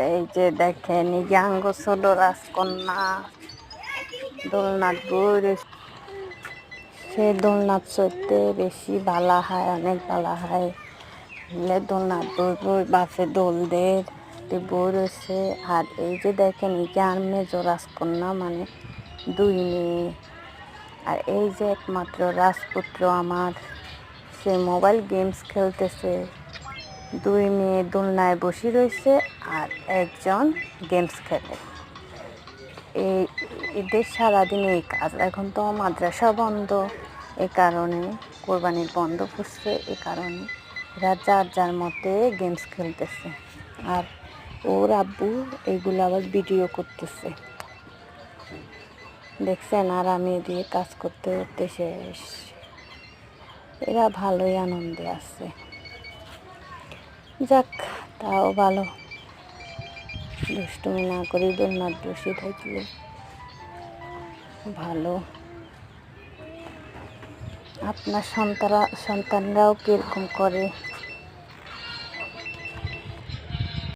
এই যে দেখেন এই যে আঙ্গ ছোট রাজকন্যা দোলনাথ বই, সে দোলনাথ চড়তে বেশি ভালো হয়, অনেক ভালো হয়। দোলনাথ বই বই বাসে দোল দের বই রয়েছে। আর এই যে দেখেন এই যে আর মেজো রাজকন্যা মানে 2 মেয়ে। আর এই যে একমাত্র রাজপুত্র আমার, সে মোবাইল গেমস খেলতেছে। 2 মেয়ে দোলনায় বসে রয়েছে আর একজন গেমস খেলে। এদের সারাদিন এই কাজ। এখন তো মাদ্রাসা বন্ধ, এ কারণে কোরবানির বন্ধ পড়ছে, এ কারণে এরা যার যার মতে গেমস খেলতেছে। আর ওর আব্বু এইগুলো আবার ভিডিও করতেছে, দেখছেন। আর আমি এদিকে কাজ করতে করতে শেষ। এরা ভালোই আনন্দে আছে, যাক তাও ভালো, দুষ্টুমি না করে দোলনাথ বসে থাকলে ভালো। আপনার সন্তানরাও কীরকম করে